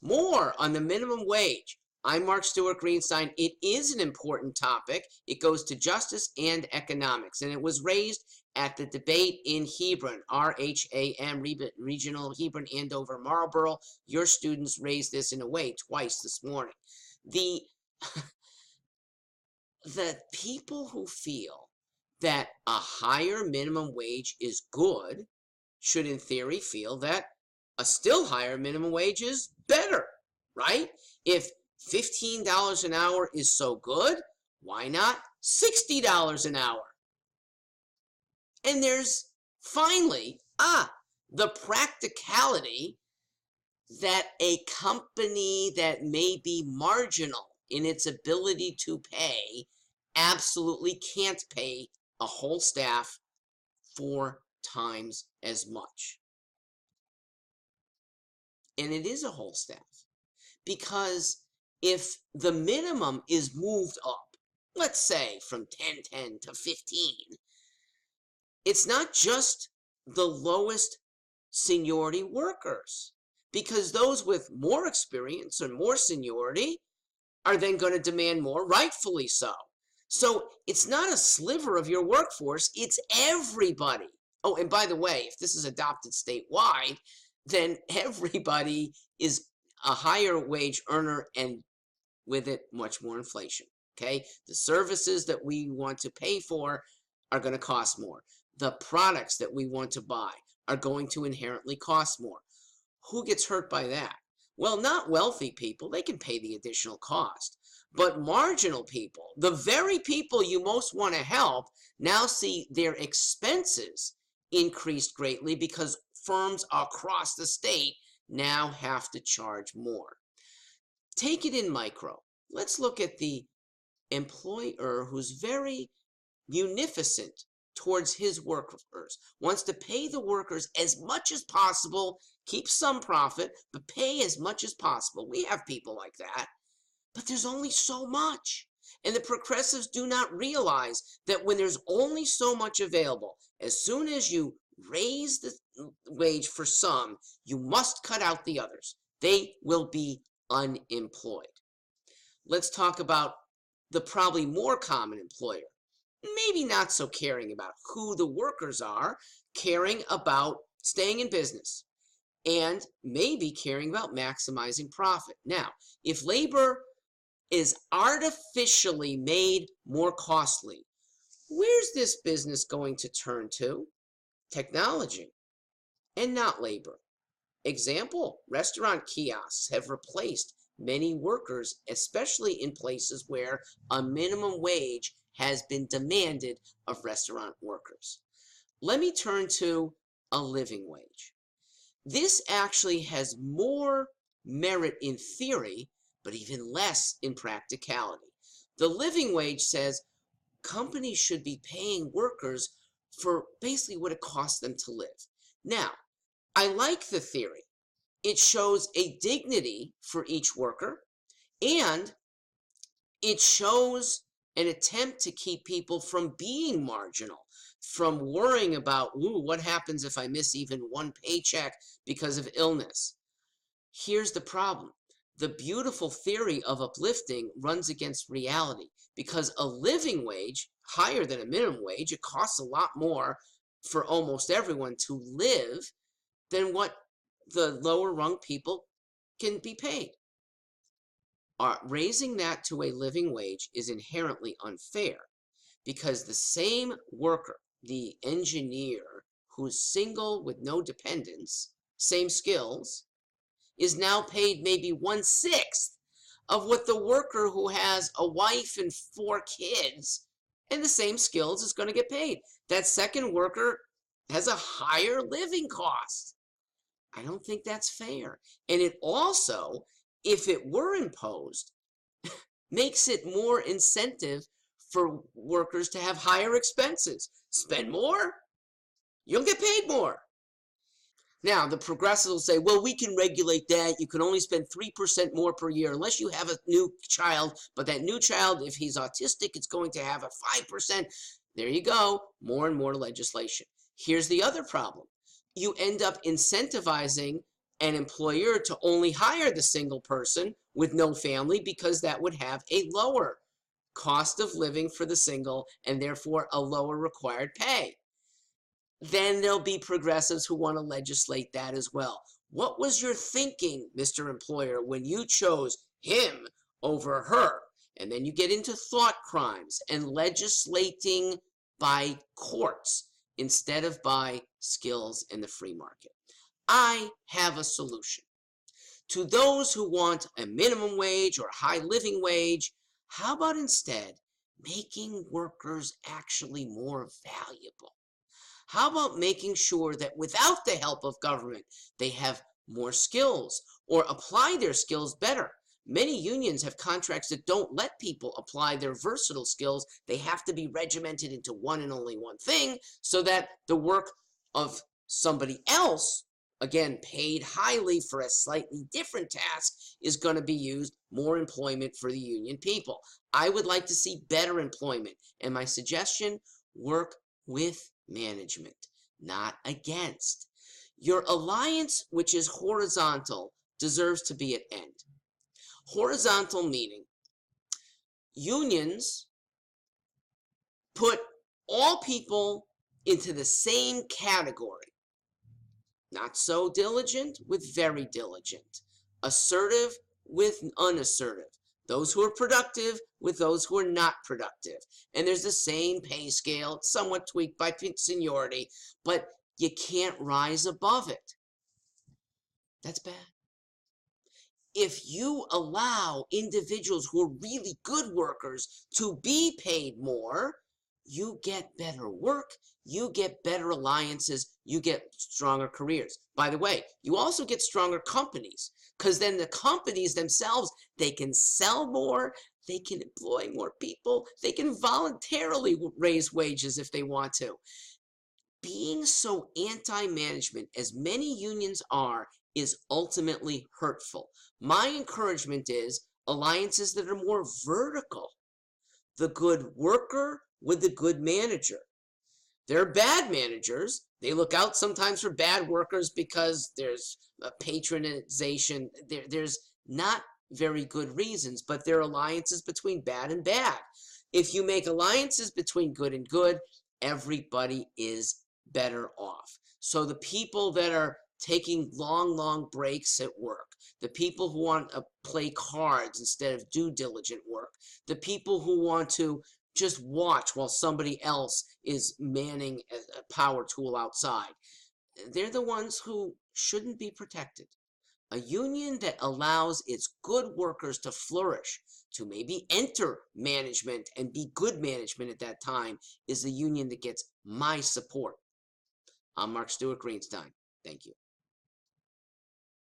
More on the minimum wage. I'm Mark Stewart Greenstein. It is an important topic. It goes to justice and economics, and it was raised at the debate in Hebron, RHAM, Regional Hebron, Andover, Marlboro. Your students raised this in a way twice this morning. The, the people who feel that a higher minimum wage is good should, in theory, feel that a still higher minimum wage is better, right? If $15 an hour is so good, why not $60 an hour? And there's finally, the practicality that a company that may be marginal in its ability to pay absolutely can't pay a whole staff 4 times as much. And it is a whole staff, because if the minimum is moved up, let's say from 10 to 15, it's not just the lowest seniority workers, because those with more experience and more seniority are then going to demand more, rightfully so. So it's not a sliver of your workforce, it's everybody. Oh, and by the way, if this is adopted statewide, then everybody is a higher wage earner, and with it, much more inflation, okay? The services that we want to pay for are going to cost more. The products that we want to buy are going to inherently cost more. Who gets hurt by that? Well, not wealthy people. They can pay the additional cost. But marginal people, the very people you most want to help, now see their expenses increased greatly because firms across the state now have to charge more. Take it in micro. Let's look at the employer who's very munificent towards his workers, wants to pay the workers as much as possible, keep some profit, but pay as much as possible. We have people like that, but there's only so much. And the progressives do not realize that when there's only so much available, as soon as you raise the wage for some, you must cut out the others. They will be unemployed. Let's talk about the probably more common employer. Maybe not so caring about who the workers are, caring about staying in business, and maybe caring about maximizing profit. Now, if labor is artificially made more costly, where's this business going to turn to? Technology, and not labor. Example, restaurant kiosks have replaced many workers, especially in places where a minimum wage has been demanded of restaurant workers. Let me turn to a living wage. This actually has more merit in theory, but even less in practicality. The living wage says companies should be paying workers for basically what it costs them to live. Now, I like the theory. It shows a dignity for each worker, and it shows an attempt to keep people from being marginal, from worrying about, what happens if I miss even one paycheck because of illness? Here's the problem. The beautiful theory of uplifting runs against reality, because a living wage, higher than a minimum wage, it costs a lot more for almost everyone to live than what the lower rung people can be paid. Raising that to a living wage is inherently unfair, because the same worker, the engineer who's single with no dependents, same skills, is now paid maybe 1/6 of what the worker who has a wife and 4 kids and the same skills is going to get paid. That second worker has a higher living cost. I don't think that's fair. And it also, if it were imposed, makes it more incentive for workers to have higher expenses. Spend more, you'll get paid more. Now, the progressives will say, well, we can regulate that. You can only spend 3% more per year unless you have a new child. But that new child, if he's autistic, it's going to have a 5%. There you go. More and more legislation. Here's the other problem. You end up incentivizing an employer to only hire the single person with no family because that would have a lower cost of living for the single and therefore a lower required pay. Then there'll be progressives who want to legislate that as well. What was your thinking, Mr. Employer, when you chose him over her? And then you get into thought crimes and legislating by courts instead of by skills in the free market. I have a solution. To those who want a minimum wage or high living wage, how about instead making workers actually more valuable? How about making sure that without the help of government, they have more skills or apply their skills better? Many unions have contracts that don't let people apply their versatile skills. They have to be regimented into one and only one thing so that the work of somebody else, again, paid highly for a slightly different task, is going to be used, more employment for the union people. I would like to see better employment. And my suggestion, work with management, not against. Your alliance, which is horizontal, deserves to be at end. Horizontal meaning unions put all people into the same category. Not so diligent with very diligent. Assertive with unassertive. Those who are productive with those who are not productive. And there's the same pay scale, somewhat tweaked by seniority, but you can't rise above it. That's bad. If you allow individuals who are really good workers to be paid more, you get better work, you get better alliances, you get stronger careers. By the way, you also get stronger companies, because then the companies themselves, they can sell more, they can employ more people, they can voluntarily raise wages if they want to. Being so anti-management, as many unions are, is ultimately hurtful. My encouragement is alliances that are more vertical. The good worker with the good manager. There are bad managers. They look out sometimes for bad workers because there's a patronization. There's not very good reasons, but there are alliances between bad and bad. If you make alliances between good and good, everybody is better off. So the people that are taking long breaks at work, the people who want to play cards instead of do diligent work, the people who want to just watch while somebody else is manning a power tool outside, they're the ones who shouldn't be protected. A union that allows its good workers to flourish, to maybe enter management and be good management at that time, is the union that gets my support. I'm Stewart Greenstein. Thank you.